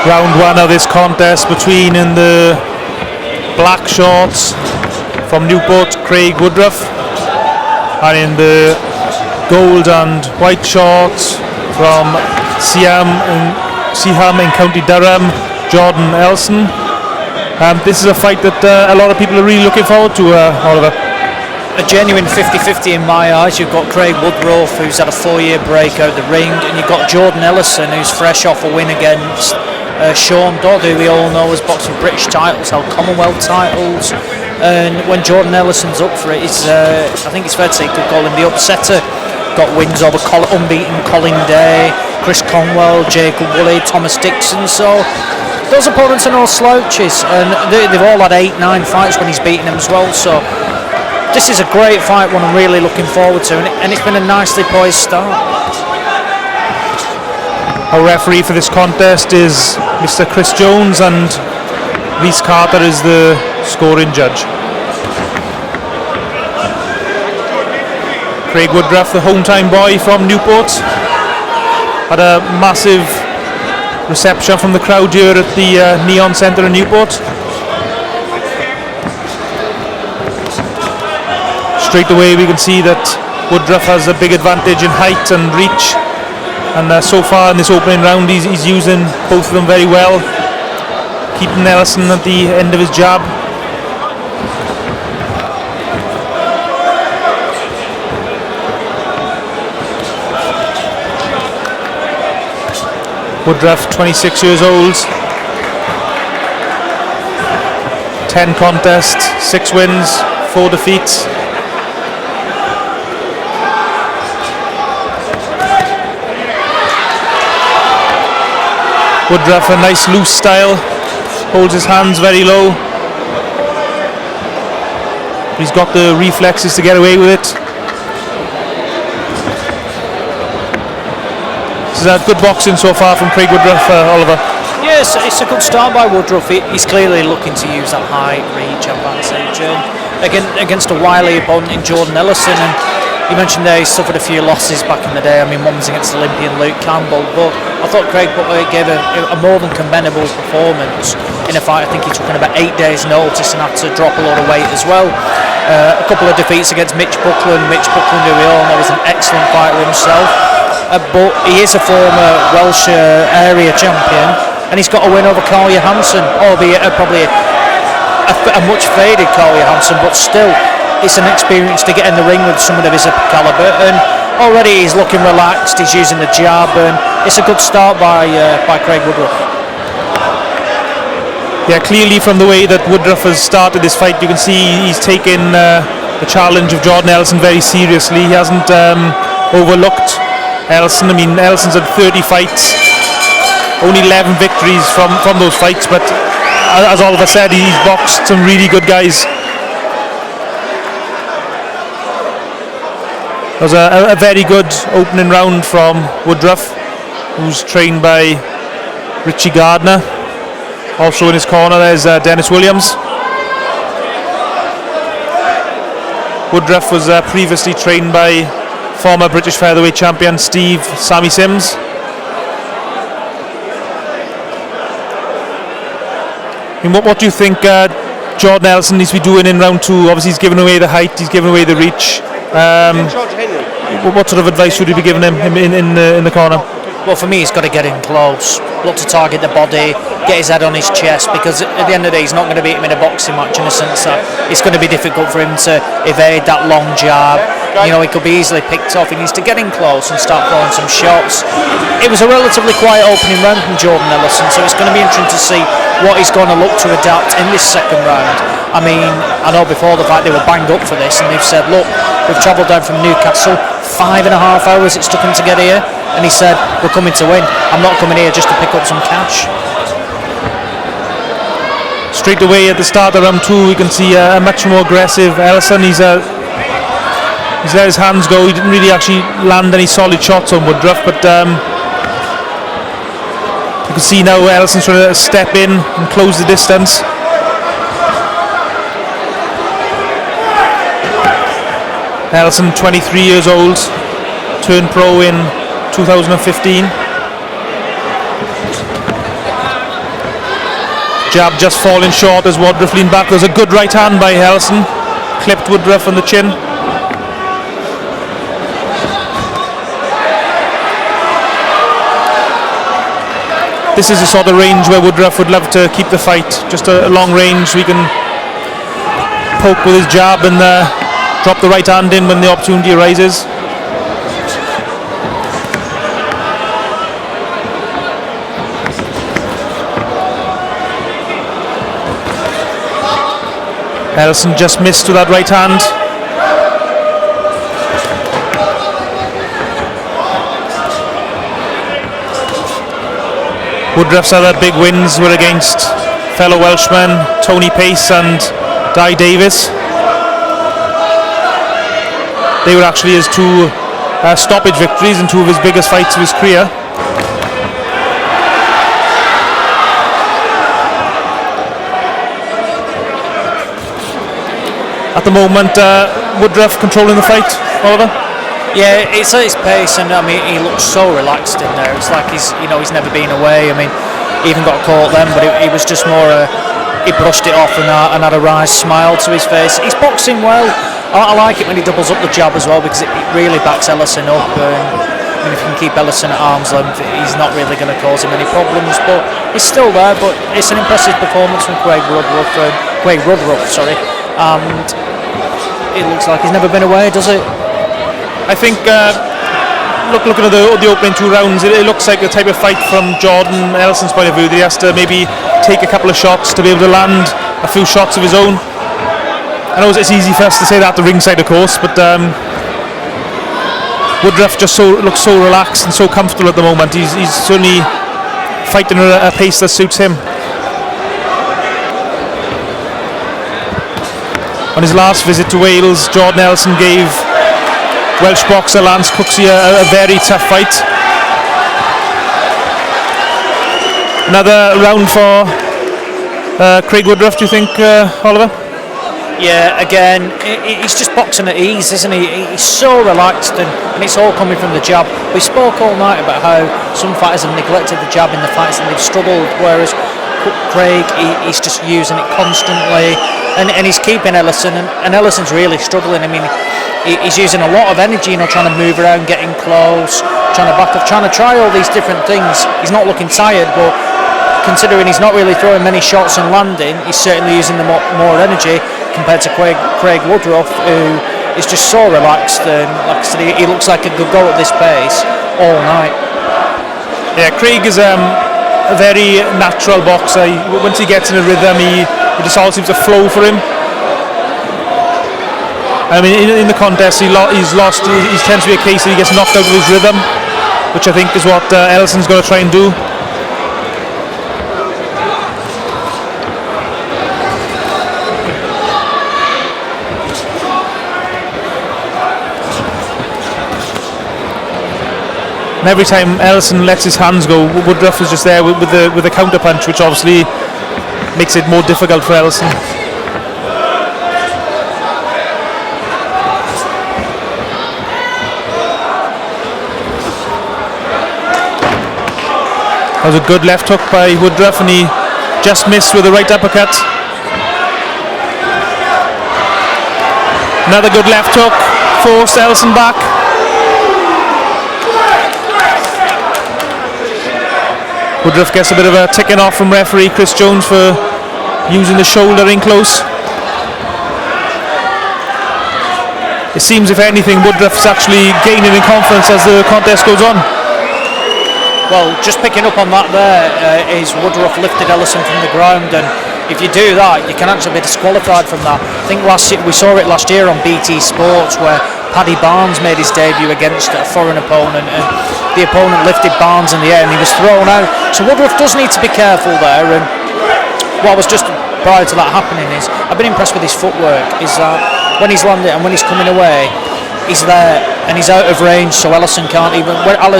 Round one of this contest between, in the black shorts from Newport, Craig Woodruff, and in the gold and white shorts from Seaham in County Durham, Jordan Ellison. This is a fight that a lot of people are really looking forward to, Oliver. A genuine 50-50 in my eyes. You've got Craig Woodruff, who's had a 4-year break out of the ring, and you've got Jordan Ellison, who's fresh off a win against Sean Dodd, who we all know has boxed for British titles, held Commonwealth titles. And when Jordan Ellison's up for it, I think it's fair to say you could call him the upsetter. Got wins over unbeaten Colin Day, Chris Conwell, Jacob Woolley, Thomas Dixon. So those opponents are no slouches, and they've all had 8-9 fights when he's beaten them as well. So this is a great fight, one I'm really looking forward to, and it's been a nicely poised start. Our referee for this contest is Mr. Chris Jones, and Reese Carter is the scoring judge. Craig Woodruff, the hometown boy from Newport, had a massive reception from the crowd here at the Neon Centre in Newport. Straight away we can see that Woodruff has a big advantage in height and reach, and so far in this opening round he's using both of them very well, keeping Ellison at the end of his jab. Woodruff, 26 years old, 10 contests, 6 wins, 4 defeats. Woodruff, a nice loose style, holds his hands very low. He's got the reflexes to get away with it. This is good boxing so far from Craig Woodruff, Oliver. Yes, it's a good start by Woodruff. He's clearly looking to use that height, reach, advantage, against a wily opponent in Jordan Ellison. And you mentioned there he suffered a few losses back in the day. I mean, one was against Olympian Luke Campbell, but I thought Craig gave a more than commendable performance in a fight. I think he took in about 8 days' notice and had to drop a lot of weight as well. A couple of defeats against Mitch Buckland. Mitch Buckland, who we all know, was an excellent fighter himself. But he is a former Welsh area champion, and he's got a win over Carl Johansson, albeit probably a much faded Carl Johansson, but still it's an experience to get in the ring with someone of his calibre. And already he's looking relaxed, he's using the jab, and it's a good start by Craig Woodruff. Yeah, clearly from the way that Woodruff has started this fight, you can see he's taken the challenge of Jordan Ellison very seriously. He hasn't overlooked Ellison. I mean, Ellison's had 30 fights, only 11 victories from those fights, but as Oliver said, he's boxed some really good guys. It was a very good opening round from Woodruff, who's trained by Richie Gardner. Also in his corner there's Dennis Williams. Woodruff was previously trained by former British featherweight champion Sammy Sims. I mean, what do you think Jordan Ellison needs to be doing in round two? Obviously he's given away the height, he's given away the reach. What sort of advice should you be giving him in the corner? Well, for me, he's got to get in close, look to target the body, get his head on his chest, because at the end of the day, he's not going to beat him in a boxing match, in a sense that it's going to be difficult for him to evade that long jab. You know, he could be easily picked off. He needs to get in close and start throwing some shots. It was a relatively quiet opening round from Jordan Ellison, so it's going to be interesting to see what he's going to look to adapt in this second round. I mean, I know before the fight they were banged up for this, and they've said, look, we've travelled down from Newcastle, 5.5 hours it's took him to get here, and he said, we're coming to win. I'm not coming here just to pick up some cash. Straight away at the start of round two, we can see a much more aggressive Ellison. He's let his hands go. He didn't really actually land any solid shots on Woodruff, but you can see now Ellison's trying to step in and close the distance. Ellison, 23 years old, turned pro in 2015. Jab just falling short as Woodruff leaned back. There's a good right hand by Ellison. Clipped Woodruff on the chin. This is the sort of range where Woodruff would love to keep the fight. Just a long range so he can poke with his jab and drop the right hand in when the opportunity arises. Ellison just missed with that right hand. Woodruff's other big wins were against fellow Welshmen Tony Pace and Di Davis. They were actually his two stoppage victories and two of his biggest fights of his career. At the moment, Woodruff controlling the fight, Oliver? Yeah, it's at his pace, and I mean, he looks so relaxed in there. It's like he's never been away. I mean, he even got caught then, but it was just more. He brushed it off and had a wry smile to his face. He's boxing well. I like it when he doubles up the jab as well, because it really backs Ellison up. And if you can keep Ellison at arm's length, he's not really going to cause him any problems. But he's still there. But it's an impressive performance from Craig Woodruff. And it looks like he's never been away, does it? I think, looking at the opening 2 rounds, it looks like the type of fight from Jordan Ellison's point of view that he has to maybe take a couple of shots to be able to land a few shots of his own. I know it's easy for us to say that at the ringside, of course, but Woodruff just looks so relaxed and so comfortable at the moment. He's certainly fighting at a pace that suits him. On his last visit to Wales, Jordan Ellison gave Welsh boxer Lance Cooksey a very tough fight. Another round for Craig Woodruff, do you think, Oliver? Yeah, again, he's just boxing at ease, isn't he? He's so relaxed, and it's all coming from the jab. We spoke all night about how some fighters have neglected the jab in the fights and they've struggled, whereas Craig, he's just using it constantly, and he's keeping Ellison, and Ellison's really struggling. I mean, he's using a lot of energy, trying to move around, getting close, trying to back off, trying to try all these different things. He's not looking tired, but considering he's not really throwing many shots and landing, he's certainly using the more energy compared to Craig Woodruff, who is just so relaxed, and like I said, he looks like a good go at this pace all night. Yeah, Craig is a very natural boxer. Once he gets in a rhythm, it just all seems to flow for him. I mean, in the contest, he's lost. He tends to be a case that he gets knocked out of his rhythm, which I think is what Ellison's going to try and do. And every time Ellison lets his hands go, Woodruff is just there with the counter punch, which obviously makes it more difficult for Ellison. That was a good left hook by Woodruff, and he just missed with the right uppercut. Another good left hook, forced Ellison back. Woodruff gets a bit of a ticking off from referee Chris Jones for using the shoulder in close. It seems, if anything, Woodruff's actually gaining in confidence as the contest goes on. Well, just picking up on that there, is Woodruff lifted Ellison from the ground, and if you do that, you can actually be disqualified from that. I think we saw it last year on BT Sports, where Paddy Barnes made his debut against a foreign opponent, and the opponent lifted Barnes in the air and he was thrown out. So Woodruff does need to be careful there, and what was just prior to that happening is, I've been impressed with his footwork, is that when he's landing and when he's coming away, he's there and he's out of range, so Ellison can't even,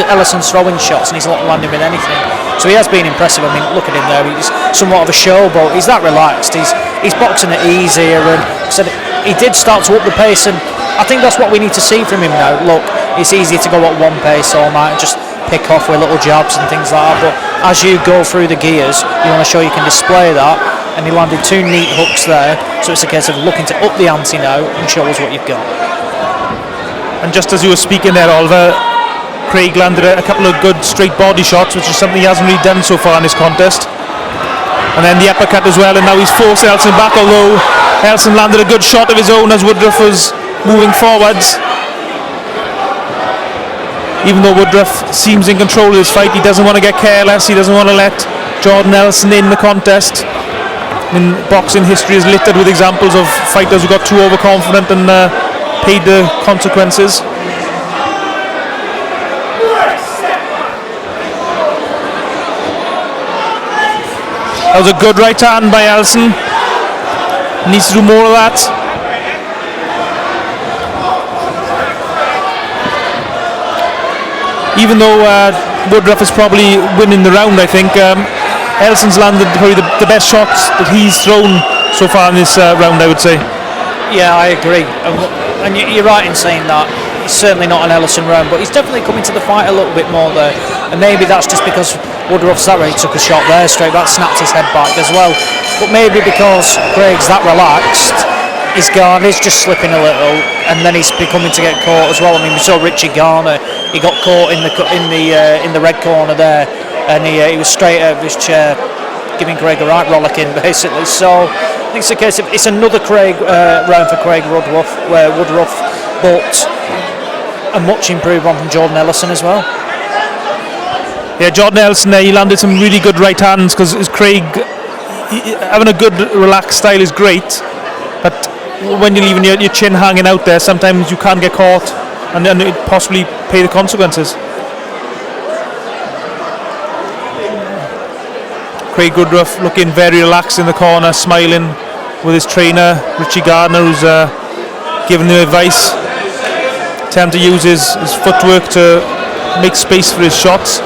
Ellison's throwing shots and he's not landing with anything. So he has been impressive. I mean, look at him there, he's somewhat of a showboat. He's that relaxed, he's boxing at ease here, and so he did start to up the pace, and I think that's what we need to see from him now. Look, it's easy to go at one pace all night and just pick off with little jabs and things like that. But as you go through the gears, you want to show you can display that. And he landed 2 neat hooks there, so it's a case of looking to up the ante now and show us what you've got. And just as you were speaking there, Oliver, Craig landed a couple of good straight body shots, which is something he hasn't really done so far in this contest. And then the uppercut as well, and now he's forced Ellison back, although Ellison landed a good shot of his own as Woodruff was moving forwards. Even though Woodruff seems in control of this fight, he doesn't want to get careless, he doesn't want to let Jordan Ellison in the contest. I mean, boxing history is littered with examples of fighters who got too overconfident and paid the consequences. That was a good right hand by Ellison. Needs to do more of that. Even though Woodruff is probably winning the round, I think Ellison's landed probably the best shots that he's thrown so far in this round, I would say. Yeah, I agree. And you're right in saying that. It's certainly not an Ellison round, but he's definitely coming to the fight a little bit more there. And maybe that's just because Woodruff's that way, he took a shot there straight back, snapped his head back as well. But maybe because Craig's that relaxed, his guard is just slipping a little, and then he's becoming to get caught as well. I mean, we saw Richie Garner, he got caught in the red corner there, and he was straight out of his chair, giving Craig a right rollicking basically. So I think it's a case of it's another Craig round for Craig Woodruff, but a much improved one from Jordan Ellison as well. Yeah, Jordan Ellison there, he landed some really good right hands, because Craig, having a good relaxed style is great, but when you're leaving your chin hanging out there, sometimes you can get caught and then possibly pay the consequences. Craig Woodruff looking very relaxed in the corner, smiling with his trainer Richie Gardner, who's giving him advice, telling him to use his footwork to make space for his shots.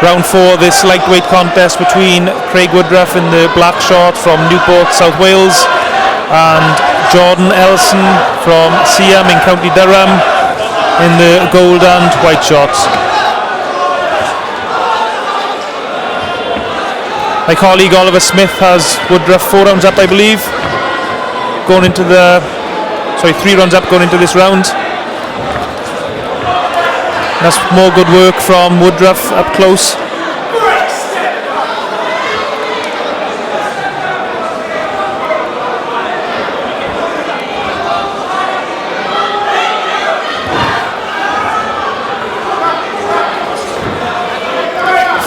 Round 4 of this lightweight contest between Craig Woodruff in the black short from Newport, South Wales, and Jordan Ellison from Ciaran in County Durham in the gold and white shorts. My colleague Oliver Smith has Woodruff 4 rounds up, I believe, going into 3 rounds up going into this round. That's more good work from Woodruff up close.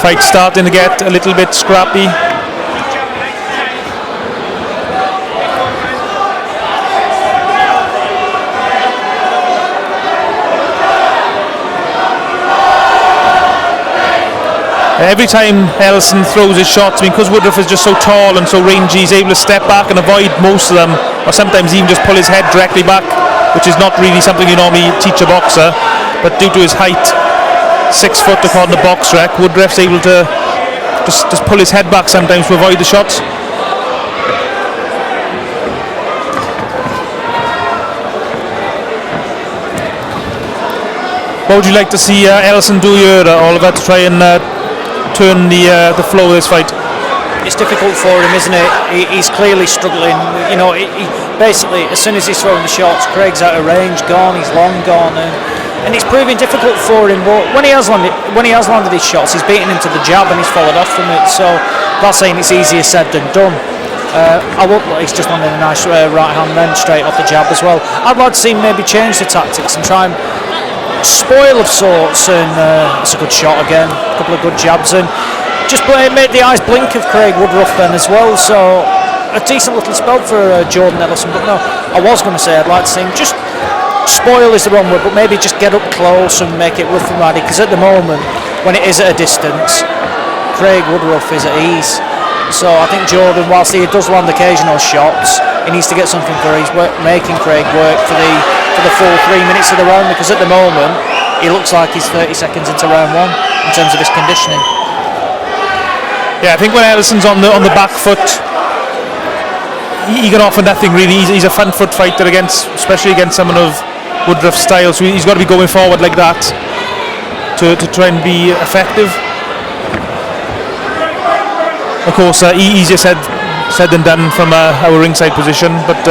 Fight starting to get a little bit scrappy. Every time Ellison throws his shots, I mean, because Woodruff is just so tall and so rangy, he's able to step back and avoid most of them, or sometimes even just pull his head directly back, which is not really something you normally teach a boxer. But due to his height, 6 foot according to BoxRec, Woodruff's able to just pull his head back sometimes to avoid the shots. What would you like to see Ellison do here, Oliver, to try and turn the flow of this fight? It's difficult for him, isn't it? He's clearly struggling. You know, he basically, as soon as he's throwing the shots, Craig's out of range, gone. He's long gone, and it's proving difficult for him. But when he has landed his shots, he's beaten into the jab and he's followed off from it. So that's saying it's easier said than done. He's just landed a nice right hand then straight off the jab as well. I'd like to see him maybe change the tactics and try and spoil of sorts, and it's a good shot again, a couple of good jabs, and just made the eyes blink of Craig Woodruff then as well. So a decent little spell for Jordan Ellison. But no, I was going to say I'd like to see him just spoil is the wrong word, but maybe just get up close and make it rough and rowdy, because at the moment when it is at a distance, Craig Woodruff is at ease. So I think Jordan, whilst he does land occasional shots, he needs to get something for his work, making Craig work for the full 3 minutes of the round, because at the moment he looks like he's 30 seconds into round 1 in terms of his conditioning. Yeah, I think when Ellison's on the back foot, he can offer nothing really. He's a front foot fighter, especially against someone of Woodruff style, so he's got to be going forward like that to try and be effective. Of course, easier said than done from our ringside position, but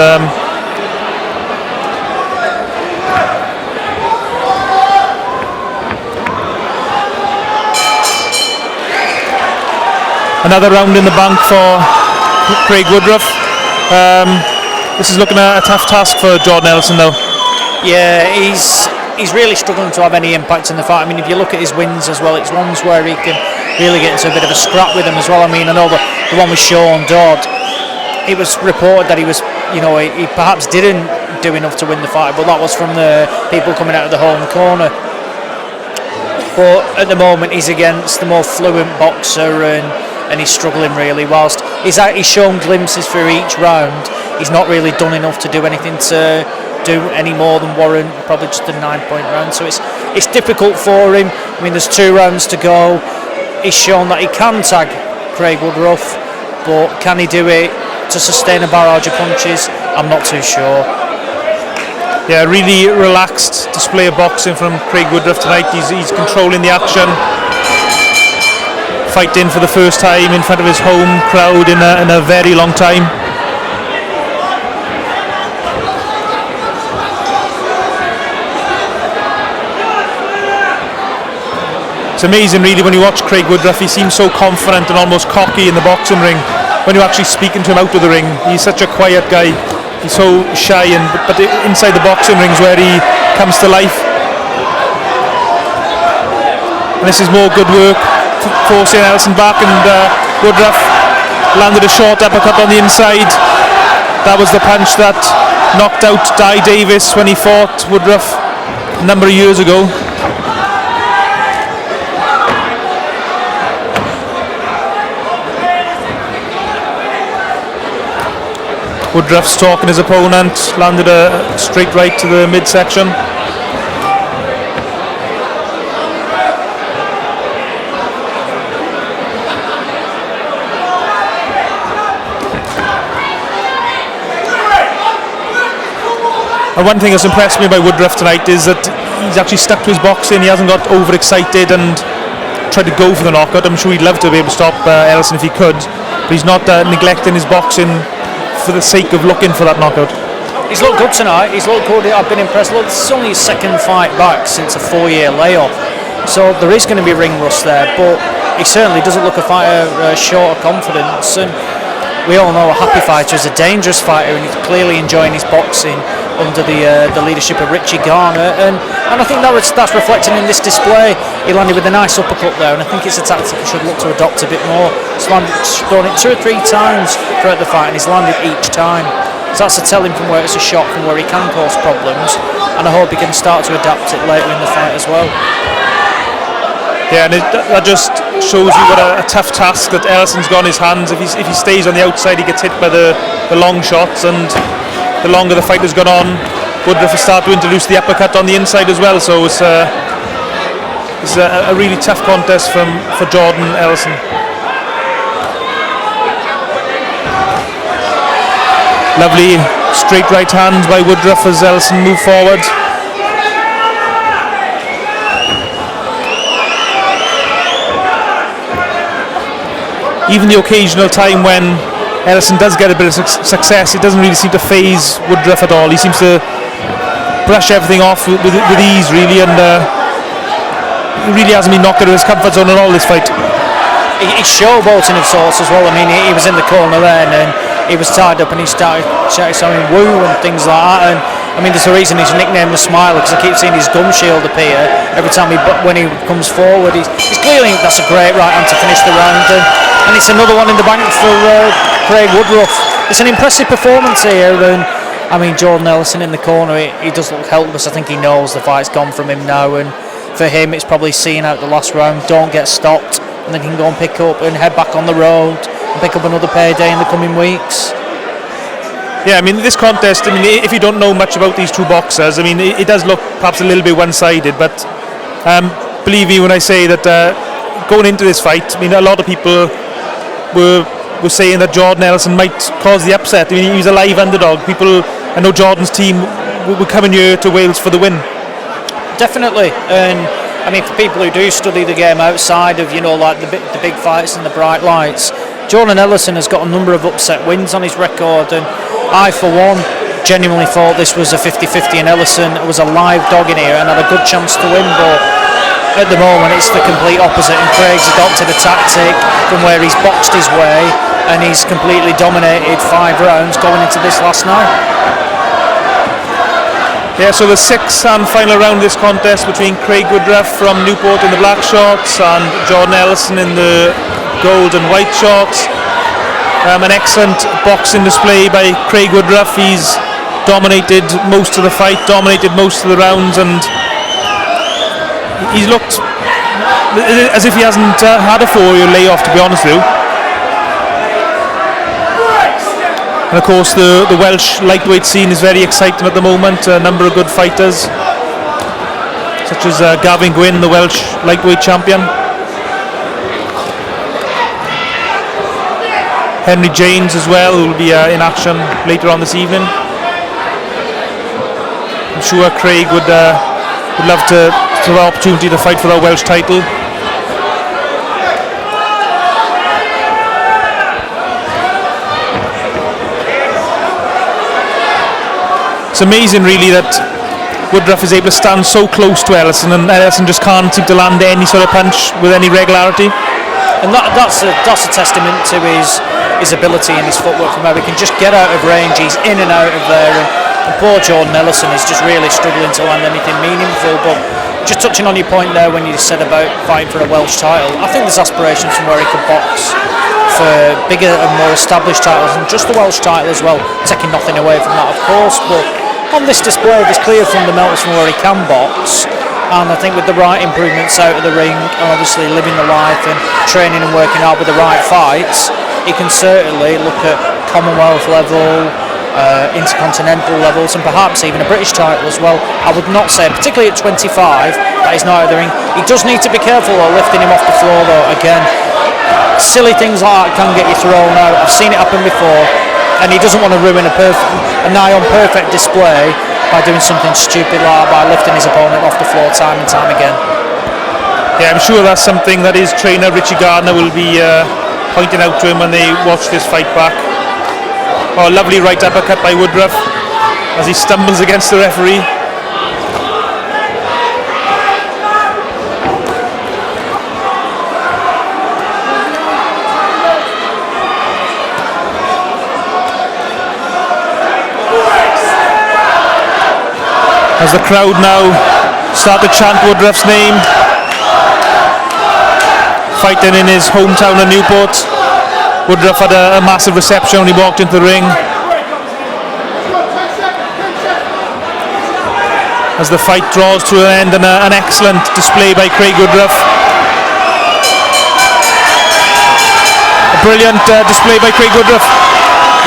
another round in the bank for Craig Woodruff. This is looking a tough task for Jordan Ellison now. Yeah, he's really struggling to have any impact in the fight. I mean, if you look at his wins as well, it's ones where he can really get into a bit of a scrap with him as well. I mean, I know the one with Sean Dodd, it was reported that he was, he perhaps didn't do enough to win the fight, but that was from the people coming out of the home corner. But at the moment, he's against the more fluent boxer, and he's struggling really. Whilst he's shown glimpses through each round, he's not really done enough to do anything to do any more than warrant probably just a 9-point round. So it's difficult for him. I mean, there's 2 rounds to go. He's shown that he can tag Craig Woodruff, but can he do it to sustain a barrage of punches? I'm not too sure. Yeah, really relaxed display of boxing from Craig Woodruff tonight. He's controlling the action, fighting for the first time in front of his home crowd in a very long time. It's amazing really when you watch Craig Woodruff. He seems so confident and almost cocky in the boxing ring. When you're actually speaking to him out of the ring, he's such a quiet guy. He's so shy, but inside the boxing ring is where he comes to life. And this is more good work, forcing Ellison back, and Woodruff landed a short uppercut on the inside. That was the punch that knocked out Di Davis when he fought Woodruff a number of years ago. Woodruff stalking his opponent, landed a straight right to the midsection. And one thing that's impressed me by Woodruff tonight is that he's actually stuck to his boxing. He hasn't got overexcited and tried to go for the knockout. I'm sure he'd love to be able to stop Ellison if he could, but he's not neglecting his boxing for the sake of looking for that knockout. He's looked good tonight. He's looked good. I've been impressed. Look, this is only his 2nd fight back since a 4-year layoff, so there is going to be ring rust there, but he certainly doesn't look a fighter short of confidence. And we all know a happy fighter is a dangerous fighter, and he's clearly enjoying his boxing under the leadership of Richie Garner, and I think that's reflected in this display. He landed with a nice uppercut there, and I think it's a tactic he should look to adopt a bit more. He's thrown it 2 or 3 times throughout the fight, and he's landed each time. So that's a telling from where it's a shot, from where he can cause problems, and I hope he can start to adapt it later in the fight as well. Yeah, and that just shows you what a tough task that Ellison's got in his hands. If he stays on the outside, he gets hit by the long shots, and the longer the fight has gone on, Woodruff has started to introduce the uppercut on the inside as well. So it's a really tough contest for Jordan Ellison. Lovely straight right hands by Woodruff as Ellison move forward. Even the occasional time when Ellison does get a bit of success, it doesn't really seem to faze Woodruff at all. He seems to brush everything off with ease really, and he really hasn't been knocked out of his comfort zone at all this fight. He's showboating of sorts as well. I mean, he was in the corner then, and he was tied up, and he started shouting woo and things like that. And I mean, there's a reason he's nicknamed the Smiler, because I keep seeing his gum shield appear every time when he comes forward. He's clearly, that's a great right hand to finish the round, and it's another one in the bank for Craig Woodruff. It's an impressive performance here, and I mean, Jordan Ellison in the corner, he does look helpless. I think he knows the fight's gone from him now, and for him it's probably seeing out the last round, don't get stopped, and then he can go and pick up and head back on the road and pick up another payday in the coming weeks. Yeah, I mean, this contest, I mean, if you don't know much about these two boxers, I mean, it does look perhaps a little bit one-sided, but believe me when I say that going into this fight, I mean, a lot of people were saying that Jordan Ellison might cause the upset. I mean, he was a live underdog. I know Jordan's team we're coming here to Wales for the win. Definitely, and I mean, for people who do study the game outside of, like the big fights and the bright lights, Jordan Ellison has got a number of upset wins on his record, and I, for one, genuinely thought this was a 50-50 and Ellison was a live dog in here and had a good chance to win, but at the moment it's the complete opposite, and Craig's adopted a tactic from where he's boxed his way and he's completely dominated 5 rounds going into this last night. Yeah, so the 6th and final round of this contest between Craig Woodruff from Newport in the black shorts and Jordan Ellison in the gold and white shorts. An excellent boxing display by Craig Woodruff. He's dominated most of the fight, dominated most of the rounds, and he's looked as if he hasn't had a 4-year layoff, to be honest with you. And of course the Welsh lightweight scene is very exciting at the moment. A number of good fighters, such as Gavin Gwynn, the Welsh lightweight champion. Henry James as well, who will be in action later on this evening. I'm sure Craig would love to have an opportunity to fight for our Welsh title. It's amazing really that Woodruff is able to stand so close to Ellison, and Ellison just can't seem to land any sort of punch with any regularity. And that's a testament to his ability and his footwork, from where he can just get out of range. He's in and out of there, and poor Jordan Ellison is just really struggling to land anything meaningful. But just touching on your point there when you said about fighting for a Welsh title, I think there's aspirations from where he could box for bigger and more established titles, and just the Welsh title as well, taking nothing away from that, of course. But on this display, there's clear fundamentals from where he can box, and I think with the right improvements out of the ring, and obviously living the life and training and working hard with the right fights, he can certainly look at Commonwealth level, intercontinental levels, and perhaps even a British title as well. I would not say, particularly at 25, that he's not out of the ring. He does need to be careful of lifting him off the floor though. Again, silly things like that can get you thrown out. I've seen it happen before, and he doesn't want to ruin a nigh on perfect display by doing something stupid like that, by lifting his opponent off the floor time and time again. Yeah, I'm sure that's something that his trainer Richie Gardner will be pointing out to him when they watch this fight back. Oh, lovely right uppercut by Woodruff as he stumbles against the referee. As the crowd now start to chant Woodruff's name, fighting in his hometown of Newport. Woodruff had a massive reception when he walked into the ring. As the fight draws to an end, and an excellent display by Craig Woodruff. A brilliant display by Craig Woodruff.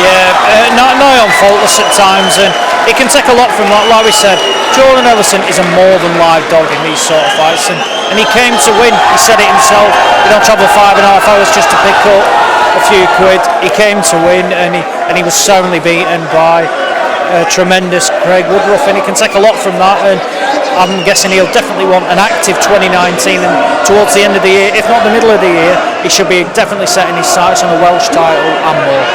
Yeah, nigh on faultless at times, and it can take a lot from that. Like we said, Jordan Ellison is a more than live dog in these sort of fights, and he came to win. He said it himself. He don't travel 5.5 hours just to pick up a few quid. He came to win, and he was soundly beaten by tremendous Craig Woodruff, and he can take a lot from that. And I'm guessing he'll definitely want an active 2019, and towards the end of the year, if not the middle of the year, he should be definitely setting his sights on a Welsh title and more.